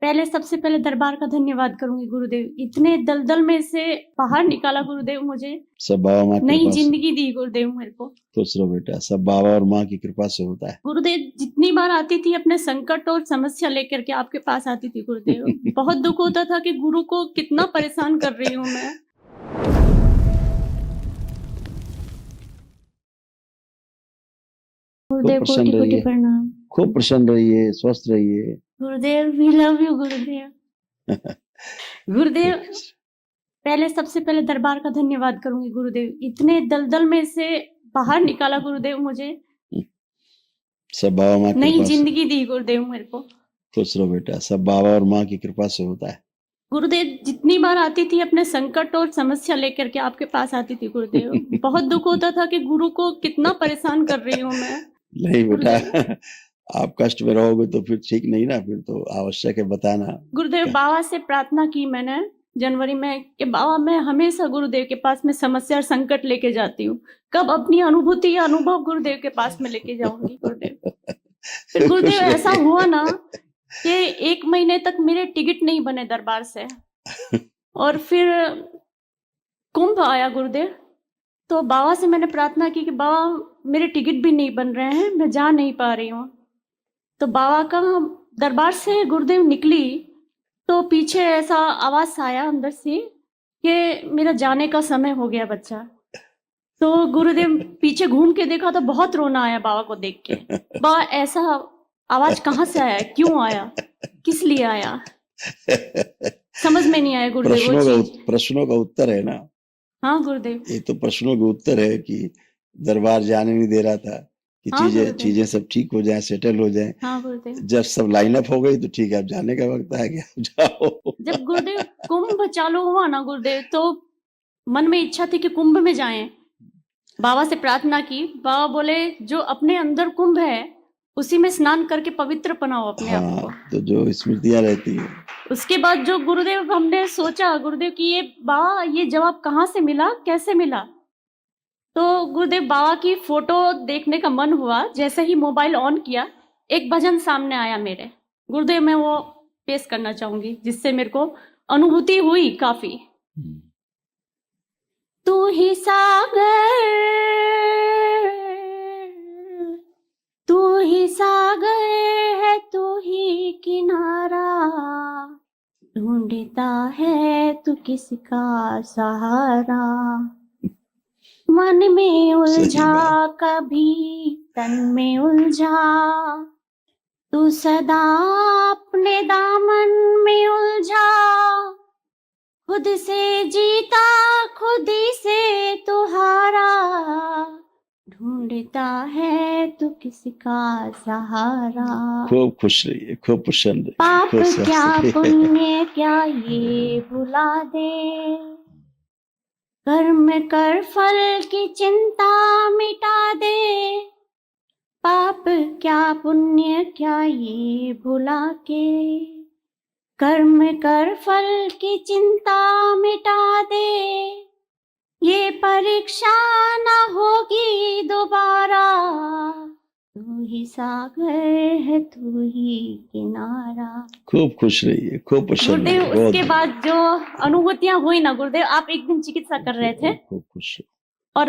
पहले सबसे पहले दरबार का धन्यवाद करूंगी गुरुदेव। इतने दलदल में से बाहर निकाला गुरुदेव, मुझे सब बाबा माँ की नई कृपा से। जिंदगी दी गुरुदेव मेरे को। खुश रहो बेटा, सब बाबा और माँ की कृपा से होता है। गुरुदेव जितनी बार आती थी अपने संकट और समस्या लेकर के आपके पास आती थी गुरुदेव। बहुत दुख होता था कि गुरु को कितना परेशान कर रही हूँ मैं। गुरुदेव खूब प्रसन्न कोटि कोटि रहिए, प्रणाम। खूब प्रसन्न रहिए, स्वस्थ रहिए। गुरुदेव वी लव यू गुरुदेव। गुरुदेव पहले सबसे पहले दरबार का धन्यवाद करूंगी गुरुदेव। इतने दलदल में से बाहर निकाला गुरुदेव, मुझे सब बाबा माँ की नई कृपा से। जिंदगी दी गुरुदेव मेरे को। खुश रहो बेटा, सब बाबा और माँ की कृपा से होता है। गुरुदेव जितनी बार आती थी अपने संकट और समस्या लेकर के आपके पास आती थी गुरुदेव। बहुत दुख होता था कि गुरु को कितना परेशान कर रही हूँ मैं। नहीं बेटा, आप कष्ट में रहोगे तो फिर ठीक नहीं ना, फिर तो आवश्यक है बताना। गुरुदेव बाबा से प्रार्थना की मैंने जनवरी में कि बाबा मैं हमेशा गुरुदेव के पास में समस्या और संकट लेके जाती हूँ, कब अपनी अनुभूति या अनुभव गुरुदेव के पास में लेके जाऊंगी गुरुदेव। फिर गुरुदेव ऐसा हुआ ना कि 1 महीने तक मेरे टिकट नहीं बने दरबार से, और फिर कुंभ आया गुरुदेव। तो बाबा से मैंने प्रार्थना की कि बाबा मेरे टिकट भी नहीं बन रहे हैं, मैं जा नहीं पा रही हूँ। तो बाबा का दरबार से गुरुदेव निकली तो पीछे ऐसा आवाज आया अंदर से कि मेरा जाने का समय हो गया बच्चा। तो गुरुदेव पीछे घूम के देखा तो बहुत रोना आया बाबा को देख के। बाबा ऐसा आवाज कहाँ से आया, क्यों आया, किस लिए आया, समझ में नहीं आया गुरुदेव वो चीज। प्रश्नों का उत्तर है ना। हाँ गुरुदेव, ये तो प्रश्नों का उत्तर है कि दरबार जाने नहीं दे रहा था कि हाँ चीजें सब ठीक हो जाएं, सेटल हो जाएं। हाँ गुरुदेव, जब सब लाइन अप हो गई तो ठीक है, अब जाने का वक्त आ गया, जाओ। जब गुरुदेव कुंभ चालू हुआ ना गुरुदेव, तो मन में इच्छा थी कि कुंभ में जाएं। बाबा से प्रार्थना की, बाबा बोले जो अपने अंदर कुंभ है उसी में स्नान करके पवित्र बनाओ अपने आप को। तो जो स्मृतियां रहती है। उसके बाद जो गुरुदेव हमने सोचा गुरुदेव की ये बाबा ये जवाब कहाँ से मिला, कैसे मिला। तो गुरुदेव बाबा की फोटो देखने का मन हुआ, जैसे ही मोबाइल ऑन किया एक भजन सामने आया मेरे। गुरुदेव मैं वो पेश करना चाहूंगी जिससे मेरे को अनुभूति हुई काफी। तू ही सागर, तू ही सागर है, तू ही किनारा, ढूंढता है तू किसका सहारा। मन में उलझा कभी तन में उलझा, तू सदा अपने दामन में उलझा। खुद से जीता खुद ही से तू हारा, ढूंढता है तू किसका सहारा। खूब खुश रहिए, खूब प्रसन्न रहिए। पाप क्या पुण्य क्या ये भुला दे, कर्म कर फल की चिंता मिटा दे। पाप क्या पुण्य क्या ये भुला के, कर्म कर फल की चिंता मिटा दे। ये परीक्षा न होगी दोबारा, तू ही सागर है तू ही किनारा। खूब खुश रहिए, खूब प्रसन्न। गुरुदेव उसके बाद जो अनुभूतियां हुई ना गुरुदेव, आप एक दिन चिकित्सा कर रहे थे खूब खुश और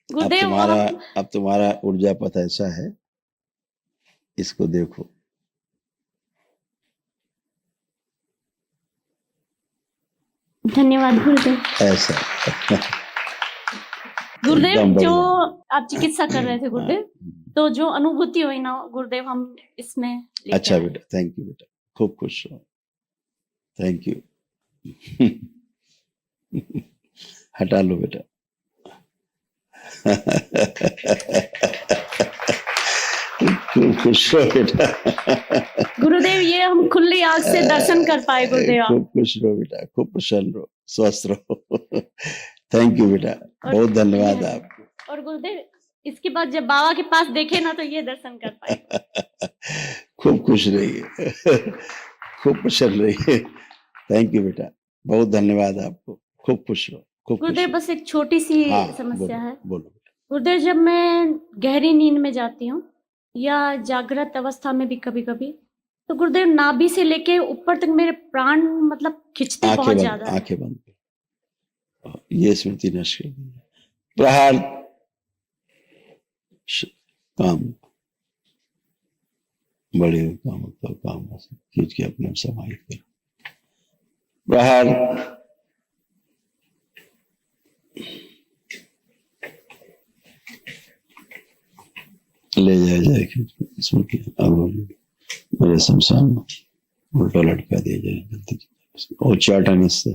गुरुदेव अब तुम्हारा ऊर्जा पथ ऐसा है, इसको देखो। धन्यवाद गुरुदेव। ऐसा गुरुदेव जो आप चिकित्सा कर रहे थे गुरुदेव, तो जो अनुभूति हुई ना गुरुदेव हम इसमें। अच्छा बेटा, थैंक यू बेटा, खूब खुश रहो, थैंक यू। हटा लो बेटा। खूब खुश रहो बेटा। गुरुदेव ये हम खुली आंख से दर्शन कर पाए गुरुदेव। खूब खुश रहो बेटा, खूब प्रसन्न रहो, स्वस्थ रहो। थैंक यू बेटा, बहुत धन्यवाद आपको। और गुरुदेव इसके बाद जब बाबा के पास देखे ना तो ये दर्शन कर पाए। खूब खुश रहिए, खूब प्रसन्न रहिए। थैंक यू बेटा, बहुत धन्यवाद आपको, खूब खुश रहो, खूब। गुरुदेव बस एक छोटी सी समस्या है। बोलो। गुरुदेव जब मैं गहरी नींद में जाती हूँ या जागृत अवस्था में भी कभी कभी, तो गुरुदेव नाभि से लेके ऊपर तक मेरे प्राण मतलब खिंचते आंखें बहुत बंद, ज्यादा है। आंखें बंद करो। ये स्मृति नष्ट कर दी। प्रहार काम, बड़े हुए काम होता है, काम खींच के अपने आप समाहित करो। प्रहार ले जाए स्मृति, अब मेरे शमशान में उल्टा लटका दिया जाए जल्दी। और चाटन इससे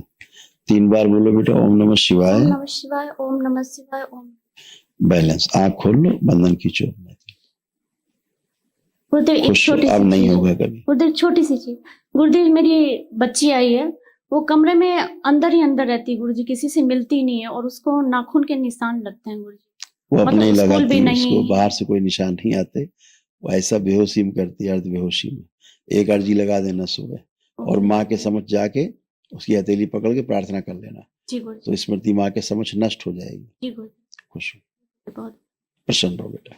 3 बार बोलो बेटा, ओम नमः शिवाय, ओम नमः शिवाय, ओम नमः शिवाय, ओम। बैलेंस, आंख खोल लो, बंधन खींचो। गुरुदेव एक खुश छोटी सी अब नहीं चीज, होगा कभी। गुरुदेव छोटी सी चीज, गुरुदेव मेरी बच्ची आई है, वो कमरे में अंदर ही अंदर रहती है गुरुजी, किसी से मिलती नहीं है और उसको नाखून के निशान लगते हैं गुरुजी। वो अपने ही मतलब स्कूल लगाती भी है, नहीं, उसको बाहर से कोई निशान नहीं आते। वो ऐसा बेहोशी में करती है, अर्ध बेहोशी में। एक अर्जी लगा देना सुबह, और माँ के समझ जाके उसकी हथेली पकड़ के प्रार्थना कर लेना, जी गुरुजी, तो स्मृति माँ के समझ नष्ट हो जाएगी। जी गुरुजी, खुश हो, बहुत प्रसन्न हो बेटा।